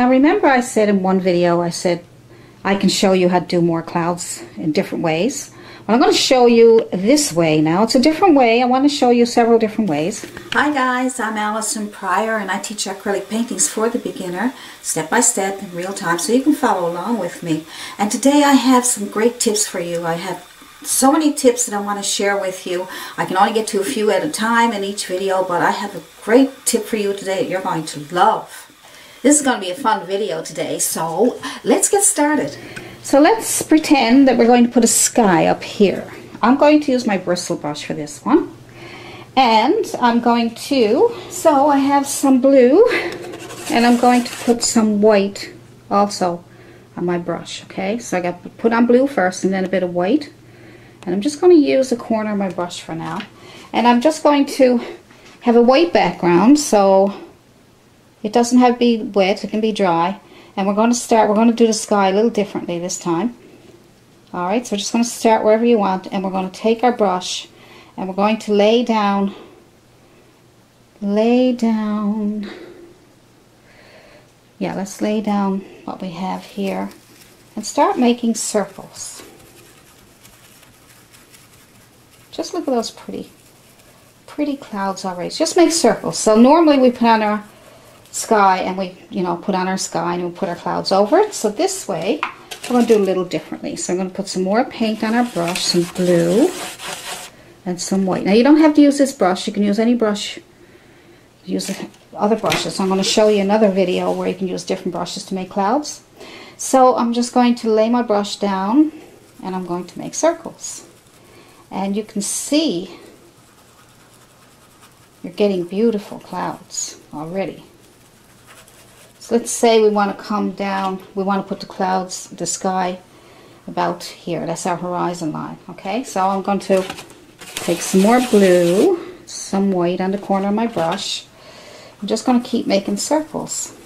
Now remember I said in one video, I said I can show you how to do more clouds in different ways. Well, I'm going to show you this way now. It's a different way. I want to show you several different ways. Hi guys, I'm Allison Pryor and I teach acrylic paintings for the beginner, step by step in real time, so you can follow along with me. And today I have some great tips for you. I have so many tips that I want to share with you. I can only get to a few at a time in each video, but I have a great tip for you today that you're going to love. This is going to be a fun video today, so let's get started. So let's pretend that we're going to put a sky up here. I'm going to use my bristle brush for this one. And I'm going to, so I have some blue, and I'm going to put some white also on my brush, okay? So I got to put on blue first and then a bit of white. And I'm just going to use the corner of my brush for now. And I'm just going to have a white background, so it doesn't have to be wet, it can be dry. And we're going to do the sky a little differently this time. Alright, so we're just going to start wherever you want, and we're going to take our brush and we're going to lay down, yeah, let's lay down what we have here and start making circles. Just look at those pretty clouds already. Just make circles. So normally we put on our sky and we, put on our sky and we put our clouds over it. So this way, we're going to do a little differently. So I'm going to put some more paint on our brush, some blue and some white. Now you don't have to use this brush. You can use any brush. Use other brushes. So I'm going to show you another video where you can use different brushes to make clouds. So I'm just going to lay my brush down and I'm going to make circles. And you can see you're getting beautiful clouds already. So let's say we want to come down, we want to put the clouds, the sky about here. That's our horizon line, okay? So I'm going to take some more blue, some white on the corner of my brush. I'm just going to keep making circles.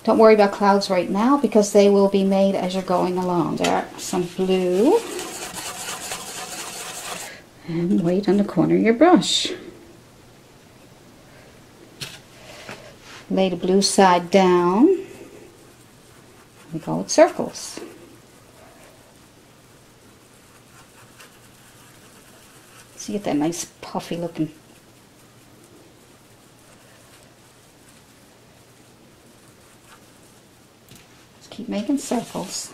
Don't worry about clouds right now because they will be made as you're going along. There, some blue and white on the corner of your brush. Lay the blue side down. We go with circles. So you get that nice puffy looking. Just keep making circles.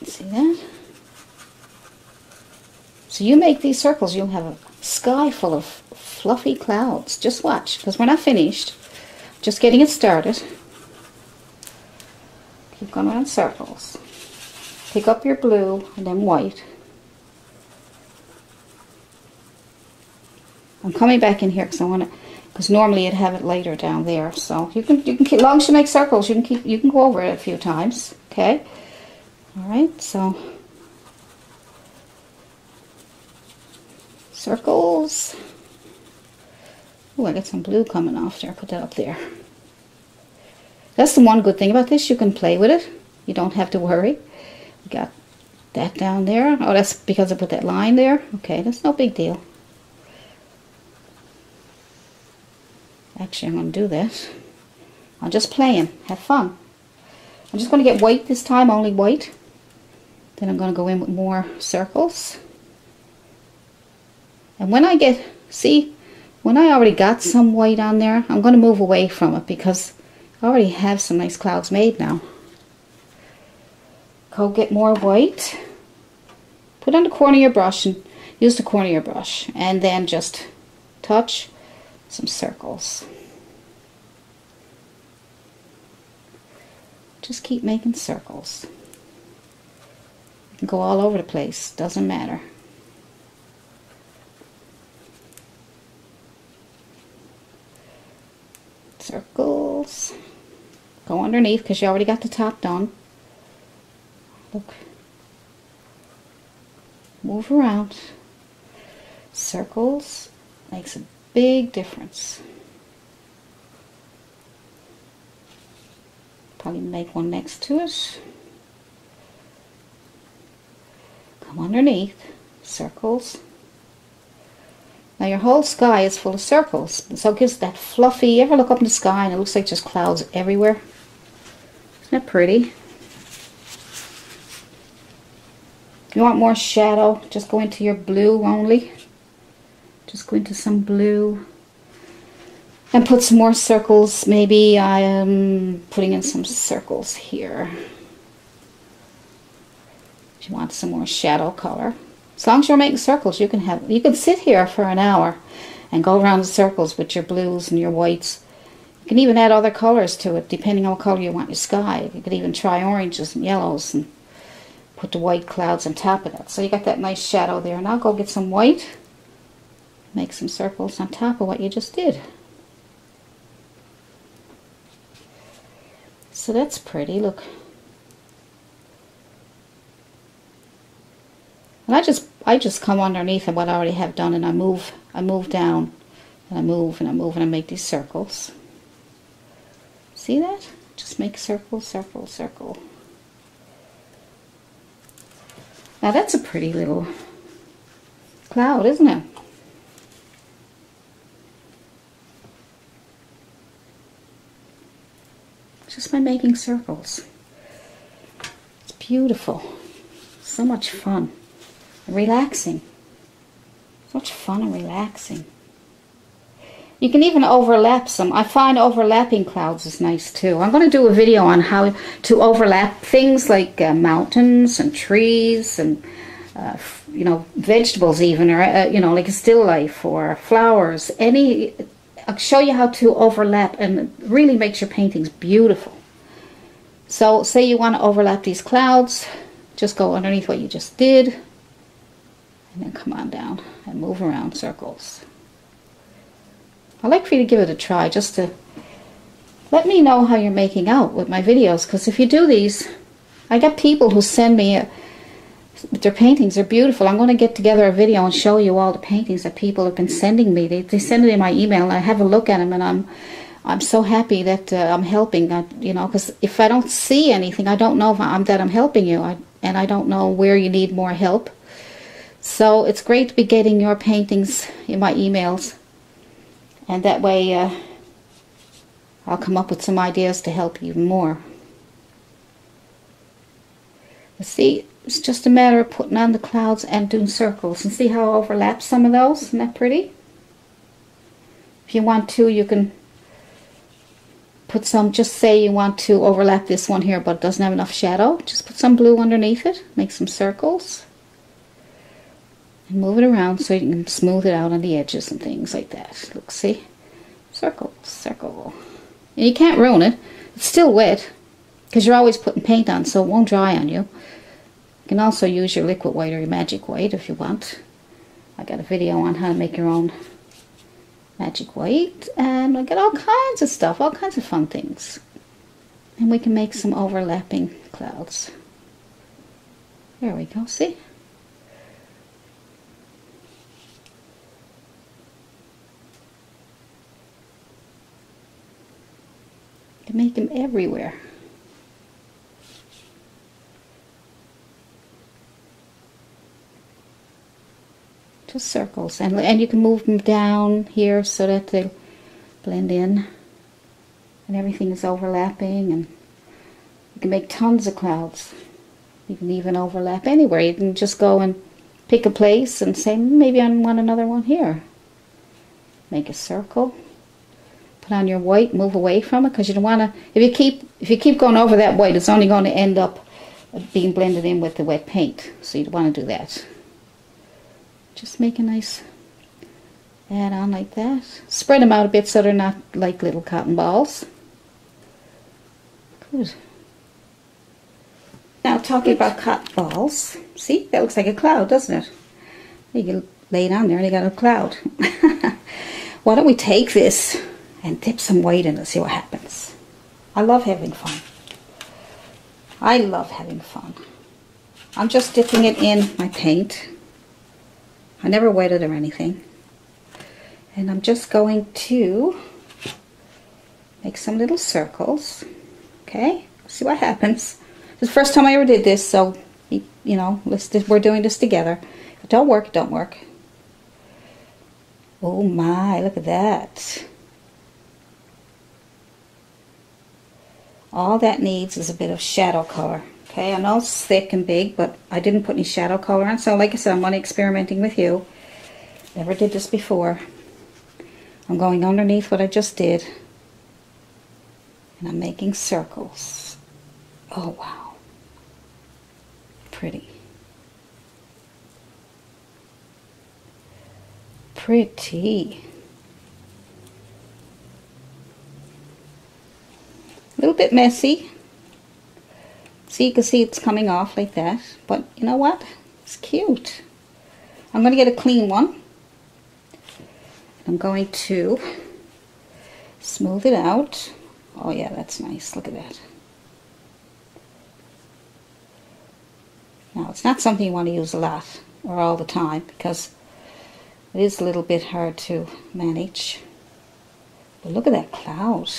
See that? So you make these circles, you'll have a sky full of fluffy clouds. Just watch, because we're not finished. Just getting it started. Keep going around circles. Pick up your blue and then white. I'm coming back in here because I want to, because normally you'd have it later down there. So you can keep, as long as you make circles, you can go over it a few times. Okay. All right. So. Circles. Oh, I got some blue coming off there. Put that up there. That's the one good thing about this. You can play with it. You don't have to worry. We got that down there. Oh, that's because I put that line there. Okay, that's no big deal. Actually, I'm going to do that. I'm just playing. Have fun. I'm just going to get white this time, only white. Then I'm going to go in with more circles. And when I get, see, when I already got some white on there, I'm going to move away from it because I already have some nice clouds made now. Go get more white. Put on the corner of your brush and use the corner of your brush. And then just touch some circles. Just keep making circles. You can go all over the place, doesn't matter. Circles. Go underneath because you already got the top done. Look. Move around. Circles makes a big difference. Probably make one next to it. Come underneath. Circles. Now your whole sky is full of circles, so it gives that fluffy, you ever look up in the sky and it looks like just clouds everywhere? Isn't that pretty? If you want more shadow, just go into your blue only. Just go into some blue and put some more circles. Maybe I am putting in some circles here. If you want some more shadow color. As long as you're making circles, you can sit here for an hour and go around the circles with your blues and your whites. You can even add other colors to it, depending on what color you want your sky. You could even try oranges and yellows and put the white clouds on top of that. So you got that nice shadow there. Now go get some white. Make some circles on top of what you just did. So that's pretty, look. And I just come underneath of what I already have done, and I move down, and I move and I move and I make these circles. See that? Just make circle, circle, circle. Now that's a pretty little cloud, isn't it? Just by making circles. It's beautiful. So much fun. Relaxing. So much fun and relaxing. You can even overlap some. I find overlapping clouds is nice too. I'm going to do a video on how to overlap things like mountains and trees and you know, vegetables even, or you know, like a still life or flowers. I'll show you how to overlap, and it really makes your paintings beautiful. So say you want to overlap these clouds, just go underneath what you just did, and then come on down and move around circles. I'd like for you to give it a try, just to let me know how you're making out with my videos, because if you do these, I get people who send me their paintings are beautiful. I'm going to get together a video and show you all the paintings that people have been sending me. They send it in my email, and I have a look at them, and I'm so happy that I'm helping. You know, because if I don't see anything, I don't know if I'm helping you, and I don't know where you need more help. So it's great to be getting your paintings in my emails, and that way I'll come up with some ideas to help you more. But see, it's just a matter of putting on the clouds and doing circles. And see how I overlap some of those? Isn't that pretty? If you want to, you can put some, just say you want to overlap this one here, but it doesn't have enough shadow. Just put some blue underneath it. Make some circles. And move it around so you can smooth it out on the edges and things like that. Look, see? Circle, circle. And you can't ruin it. It's still wet, because you're always putting paint on, so it won't dry on you. You can also use your liquid white or your magic white if you want. I got a video on how to make your own magic white, and I got all kinds of stuff, all kinds of fun things. And we can make some overlapping clouds. There we go, see? You can make them everywhere. Just circles, and you can move them down here so that they blend in and everything is overlapping, and you can make tons of clouds. You can even overlap anywhere. You can just go and pick a place and say, maybe I want another one here. Make a circle, put on your white, move away from it, because you don't want to, if you keep going over that white, it's only going to end up being blended in with the wet paint, so you don't want to do that. Just make a nice add on like that. Spread them out a bit so they're not like little cotton balls. Good. Now talking about cotton balls, see, that looks like a cloud, doesn't it? You can lay it on there and you got a cloud. Why don't we take this and dip some white in it and see what happens. I love having fun. I love having fun. I'm just dipping it in my paint. I never wet it or anything. And I'm just going to make some little circles. Okay? See what happens. It's the first time I ever did this, so, you know, we're doing this together. If it don't work, it don't work. Oh my, look at that. All that needs is a bit of shadow color. Okay, I know it's thick and big, but I didn't put any shadow color on. So like I said, I'm only experimenting with you. Never did this before. I'm going underneath what I just did. And I'm making circles. Oh, wow. Pretty. Pretty. A little bit messy. So you can see it's coming off like that. But you know what? It's cute. I'm going to get a clean one. I'm going to smooth it out. Oh yeah, that's nice. Look at that. Now, it's not something you want to use a lot or all the time because it is a little bit hard to manage. But look at that cloud.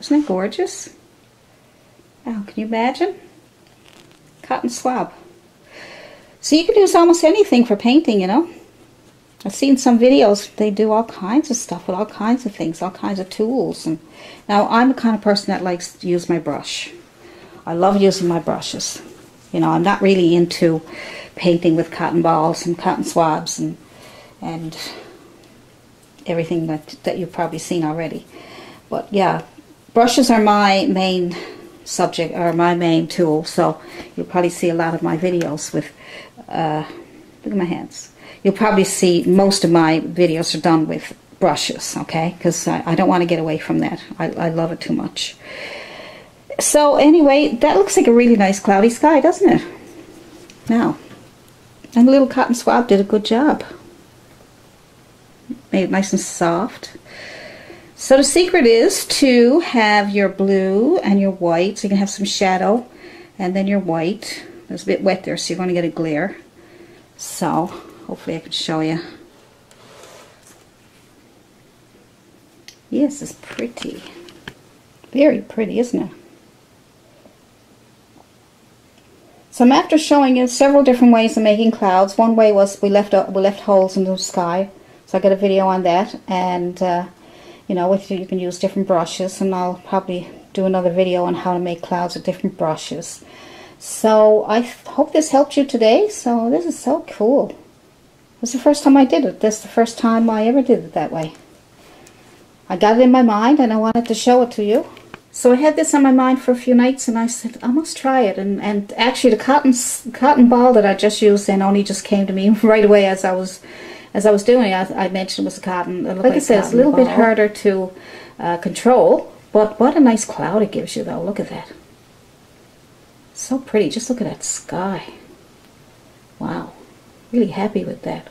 Isn't that gorgeous? Wow, can you imagine? Cotton swab. So you can use almost anything for painting, you know. I've seen some videos, they do all kinds of stuff with all kinds of things, all kinds of tools. And now, I'm the kind of person that likes to use my brush. I love using my brushes. You know, I'm not really into painting with cotton balls and cotton swabs and everything that you've probably seen already. But yeah, brushes are my main subject, or my main tool, so you'll probably see a lot of my videos with, look at my hands. You'll probably see most of my videos are done with brushes, okay? Because I don't want to get away from that. I love it too much. So anyway, that looks like a really nice cloudy sky, doesn't it? Now, and the little cotton swab did a good job. Made it nice and soft. So the secret is to have your blue and your white, so you can have some shadow, and then your white. It's a bit wet there, so you're going to get a glare. So, hopefully I can show you. Yes, it's pretty. Very pretty, isn't it? So I'm after showing you several different ways of making clouds. One way was we left holes in the sky. So I got a video on that, and you know, you can use different brushes, and I'll probably do another video on how to make clouds with different brushes. So I hope this helped you today. So this is so cool. This is the first time I did it. This is the first time I ever did it that way. I got it in my mind and I wanted to show it to you. So I had this on my mind for a few nights, and I said, I must try it. And actually the cotton ball that I just used then only just came to me right away as I was doing it. I mentioned it was a cotton. Like I said, it's a little bit harder to control, but what a nice cloud it gives you though. Look at that. So pretty. Just look at that sky. Wow. Really happy with that.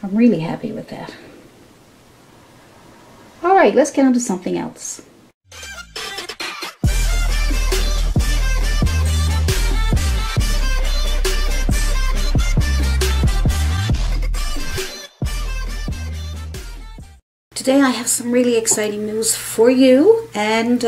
I'm really happy with that. Alright, let's get on to something else. Today I have some really exciting news for you, and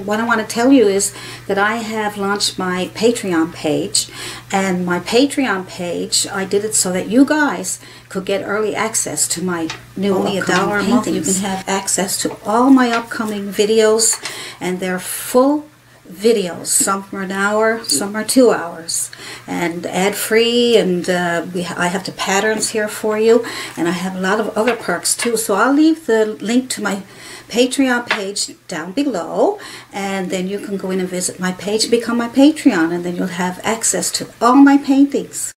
what I want to tell you is that I have launched my Patreon page. And my Patreon page, I did it so that you guys could get early access to my new only $1 a month. You can have access to all my upcoming videos, and they're full videos. Some are an hour, some are 2 hours, and ad-free, and I have the patterns here for you, and I have a lot of other perks too. So I'll leave the link to my Patreon page down below, and then you can go in and visit my page, become my Patreon, and then you'll have access to all my paintings.